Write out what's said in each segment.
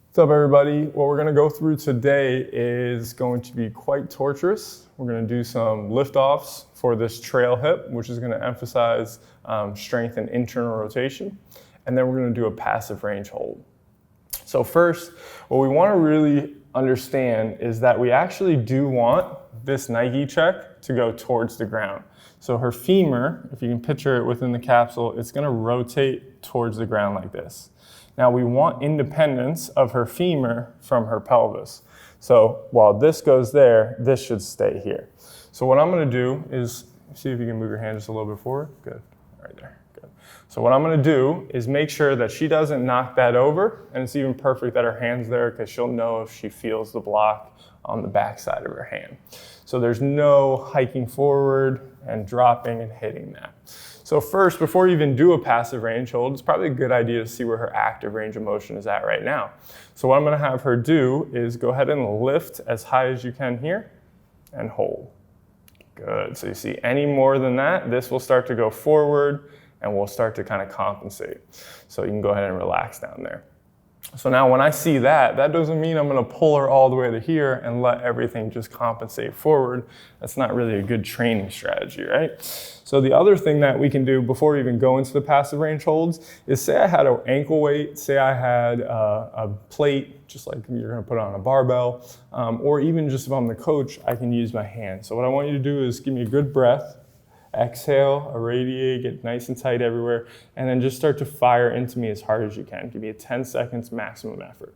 What's up, everybody? What we're going to go through today is going to be quite torturous. We're going to do some liftoffs for this trail hip, which is going to emphasize strength and internal rotation. And then we're going to do a passive range hold. So first, what we want to really understand is that we actually do want this Nike check to go towards the ground. So her femur, if you can picture it within the capsule, it's going to rotate towards the ground like this. Now we want independence of her femur from her pelvis. So while this goes there, this should stay here. So what I'm going to do is, see if you can move your hand just a little bit forward. Good, right there, good. So what I'm going to do is make sure that she doesn't knock that over, and it's even perfect that her hand's there because she'll know if she feels the block on the back side of her hand. So there's no hiking forward and dropping and hitting that. So first, before you even do a passive range hold, it's probably a good idea to see where her active range of motion is at right now. So what I'm going to have her do is go ahead and lift as high as you can here and hold. Good. So you see any more than that, this will start to go forward and we'll start to kind of compensate. So you can go ahead and relax down there. So now when I see that, that doesn't mean I'm going to pull her all the way to here and let everything just compensate forward. That's not really a good training strategy, right? So the other thing that we can do before we even go into the passive range holds is, say I had an ankle weight, say I had a plate, just like you're going to put on a barbell, or even just if I'm the coach, I can use my hand. So what I want you to do is give me a good breath. Exhale, irradiate, get nice and tight everywhere, and then just start to fire into me as hard as you can. Give me a 10 seconds maximum effort.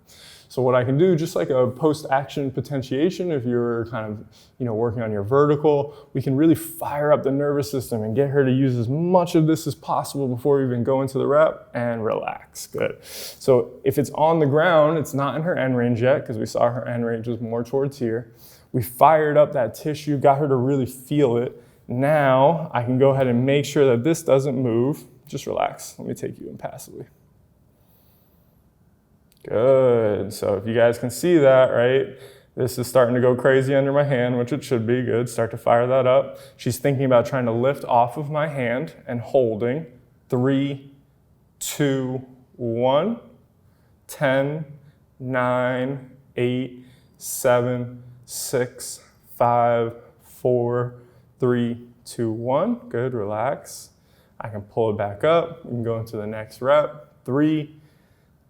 So what I can do, just like a post-action potentiation, if you're kind of working on your vertical, we can really fire up the nervous system and get her to use as much of this as possible before we even go into the rep, and relax. Good. So if it's on the ground, it's not in her end range yet, because we saw her end range was more towards here. We fired up that tissue, got her to really feel it. Now I can go ahead and make sure that this doesn't move. Just relax. Let me take you in passively. Good. So if you guys can see that, right? This is starting to go crazy under my hand, which it should be. Good. Start to fire that up. She's thinking about trying to lift off of my hand and holding. 3, 2, 1. 10, 9, 8, 7, 6, 5, 4, 3, 2, 1. Good, relax. I can pull it back up. We can go into the next rep. 3,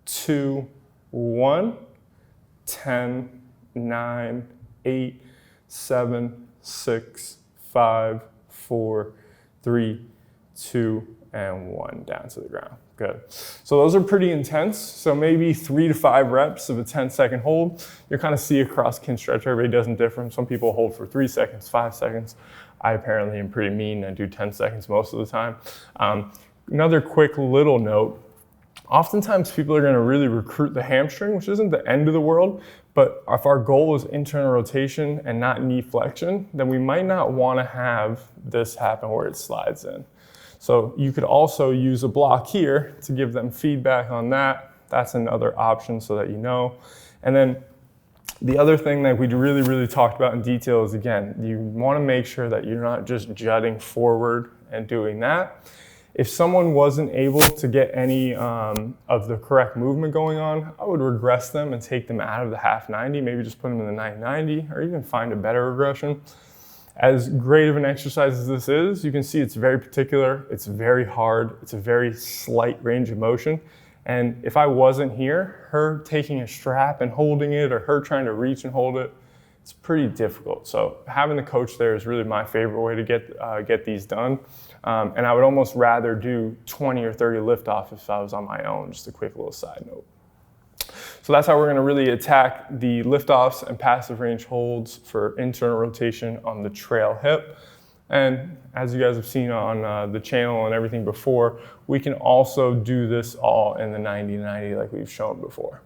2, 1. 10, 9, 8, 7, 6, 5, 4, 3, 2, and 1. Down to the ground. Good. So those are pretty intense. So maybe 3 to 5 reps of a 10-second hold. You'll kind of see across kin stretch, everybody does it different. Some people hold for 3 seconds, 5 seconds. I apparently am pretty mean. I do 10 seconds most of the time. Another quick little note. Oftentimes people are going to really recruit the hamstring, which isn't the end of the world, but if our goal is internal rotation and not knee flexion, then we might not want to have this happen where it slides in. So you could also use a block here to give them feedback on that. That's another option so that you know. And then the other thing that we really talked about in detail is, again, you want to make sure that you're not just jutting forward and doing that. If someone wasn't able to get any of the correct movement going on, I would regress them and take them out of the half 90, maybe just put them in the 990, or even find a better regression. As great of an exercise as this is, you can see it's very particular, it's very hard, it's a very slight range of motion. And if I wasn't here, her taking a strap and holding it, or her trying to reach and hold it, it's pretty difficult. So having the coach there is really my favorite way to get these done. And I would almost rather do 20 or 30 liftoff if I was on my own. Just a quick little side note. So that's how we're going to really attack the liftoffs and passive range holds for internal rotation on the trail hip. And as you guys have seen on the channel and everything before, we can also do this all in the 90-90 like we've shown before.